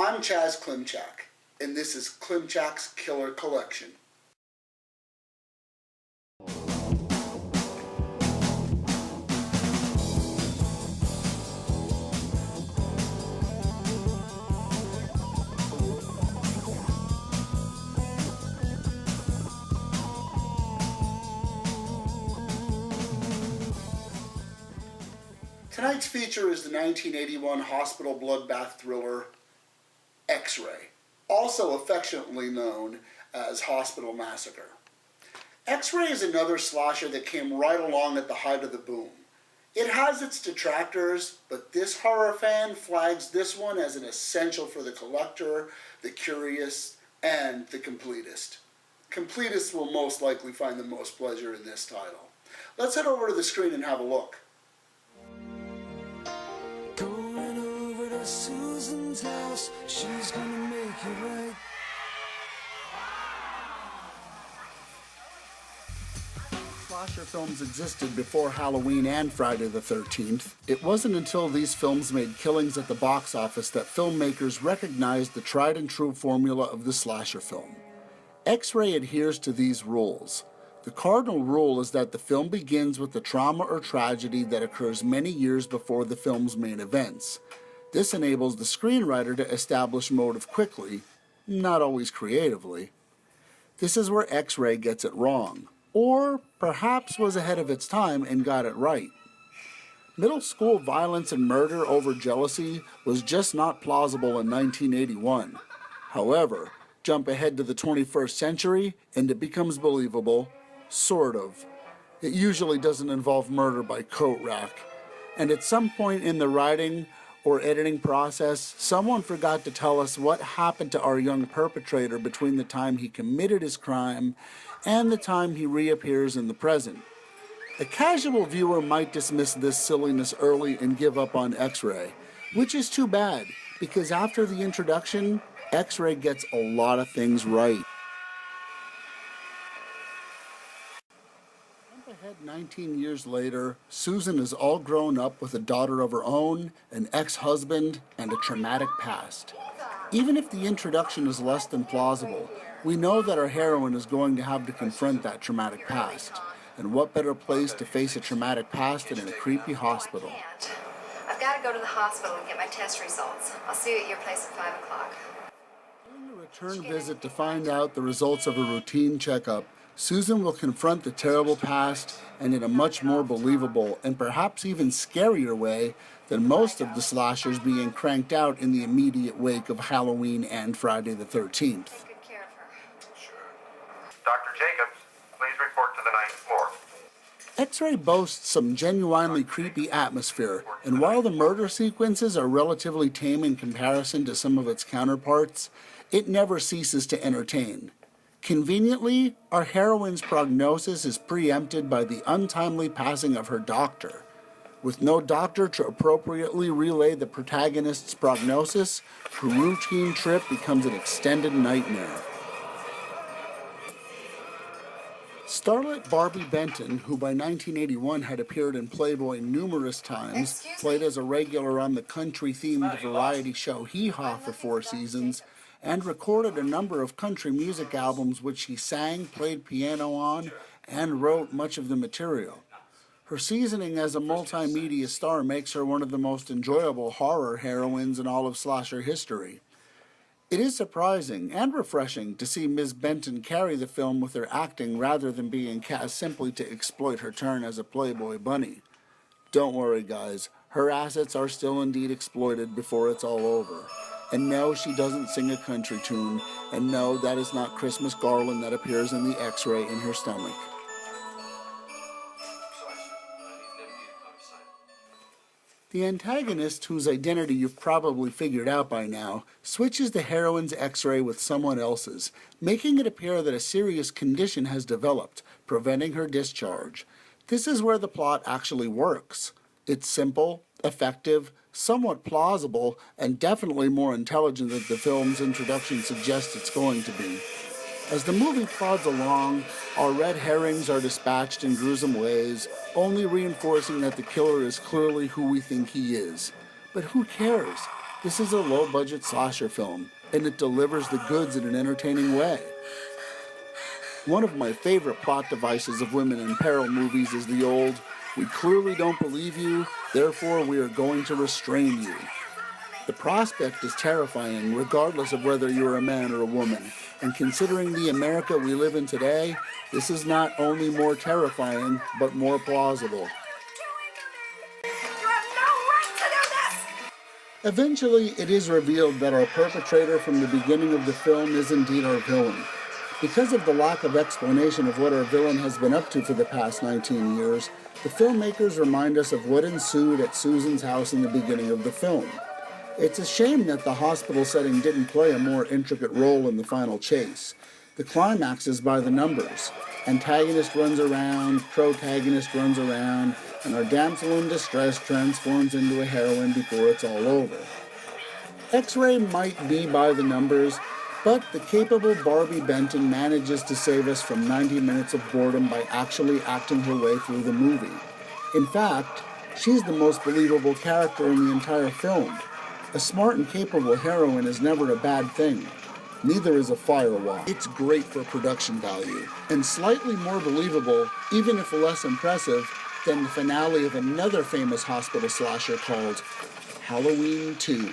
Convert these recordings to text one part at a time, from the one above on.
I'm Klimczak, and this is Klimczak's Killer Collection. Tonight's feature is the 1981 hospital bloodbath thriller X-Ray, also affectionately known as Hospital Massacre. X-Ray is another slasher that came right along at the height of the boom. It has its detractors, but this horror fan flags this one as an essential for the collector, the curious, and the completist. Completists will most likely find the most pleasure in this title. Let's head over to the screen and have a look. Susan's house, she's gonna make it right. Slasher films existed before Halloween and Friday the 13th. It wasn't until these films made killings at the box office that filmmakers recognized the tried and true formula of the slasher film. X-Ray adheres to these rules. The cardinal rule is that the film begins with the trauma or tragedy that occurs many years before the film's main events. This enables the screenwriter to establish motive quickly, not always creatively. This is where X-Ray gets it wrong, or perhaps was ahead of its time and got it right. Middle school violence and murder over jealousy was just not plausible in 1981. However, jump ahead to the 21st century and it becomes believable, sort of. It usually doesn't involve murder by coat rack, and at some point in the writing or editing process, someone forgot to tell us what happened to our young perpetrator between the time he committed his crime and the time he reappears in the present. A casual viewer might dismiss this silliness early and give up on X-Ray, which is too bad, because after the introduction, X-Ray gets a lot of things right. Ahead 19 years later, Susan is all grown up with a daughter of her own, an ex-husband, and a traumatic past. Even if the introduction is less than plausible, we know that our heroine is going to have to confront that traumatic past. And what better place to face a traumatic past than in a creepy hospital? I've got to go to the hospital and get my test results. I'll see you at your place at 5 o'clock. During a return visit to find out the results of a routine checkup, Susan will confront the terrible past, and in a much more believable and perhaps even scarier way than most of the slashers being cranked out in the immediate wake of Halloween and Friday the 13th. Good care of her. Sure. Dr. Jacobs, please report to the 9th floor. X-Ray boasts some genuinely creepy atmosphere, and while the murder sequences are relatively tame in comparison to some of its counterparts, it never ceases to entertain. Conveniently, our heroine's prognosis is preempted by the untimely passing of her doctor. With no doctor to appropriately relay the protagonist's prognosis, her routine trip becomes an extended nightmare. Starlet Barbie Benton, who by 1981 had appeared in Playboy numerous times, played as a regular on the country-themed variety show Hee Haw for 4 seasons, and recorded a number of country music albums which she sang, played piano on, and wrote much of the material. Her seasoning as a multimedia star makes her one of the most enjoyable horror heroines in all of slasher history. It is surprising and refreshing to see Ms. Benton carry the film with her acting rather than being cast simply to exploit her turn as a Playboy bunny. Don't worry, guys, her assets are still indeed exploited before it's all over. And no, she doesn't sing a country tune, and no, that is not Christmas garland that appears in the X-ray in her stomach. The antagonist, whose identity you've probably figured out by now, switches the heroine's X-ray with someone else's, making it appear that a serious condition has developed, preventing her discharge. This is where the plot actually works. It's simple, effective, somewhat plausible, and definitely more intelligent than the film's introduction suggests it's going to be. As the movie plods along, our red herrings are dispatched in gruesome ways, only reinforcing that the killer is clearly who we think he is. But who cares? This is a low-budget slasher film, and it delivers the goods in an entertaining way. One of my favorite plot devices of women in peril movies is the old, "We clearly don't believe you, therefore we are going to restrain you." The prospect is terrifying regardless of whether you're a man or a woman, and considering the America we live in today, this is not only more terrifying, but more plausible. Eventually, it is revealed that our perpetrator from the beginning of the film is indeed our villain. Because of the lack of explanation of what our villain has been up to for the past 19 years, the filmmakers remind us of what ensued at Susan's house in the beginning of the film. It's a shame that the hospital setting didn't play a more intricate role in the final chase. The climax is by the numbers. Antagonist runs around, protagonist runs around, and our damsel in distress transforms into a heroine before it's all over. X-Ray might be by the numbers, but the capable Barbie Benton manages to save us from 90 minutes of boredom by actually acting her way through the movie. In fact, she's the most believable character in the entire film. A smart and capable heroine is never a bad thing. Neither is a firewall. It's great for production value, and slightly more believable, even if less impressive, than the finale of another famous hospital slasher called Halloween 2.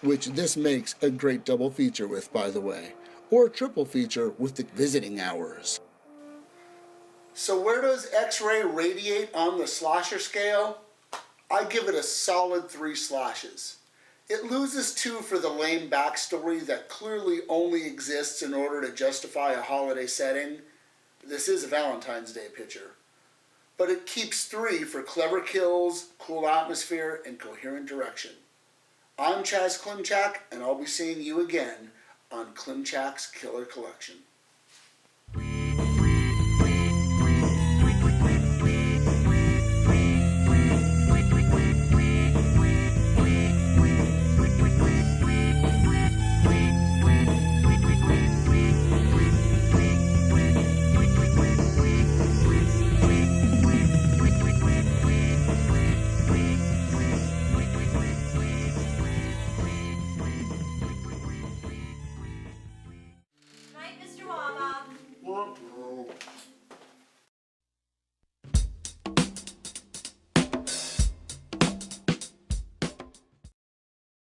Which this makes a great double feature with, by the way, or a triple feature with the visiting hours. So where does X-Ray radiate on the slasher scale? I give it a solid 3 slashes. It loses 2 for the lame backstory that clearly only exists in order to justify a holiday setting. This is a Valentine's Day picture. But it keeps 3 for clever kills, cool atmosphere, and coherent direction. I'm Klimczak, and I'll be seeing you again on Klimczak's Killer Collection.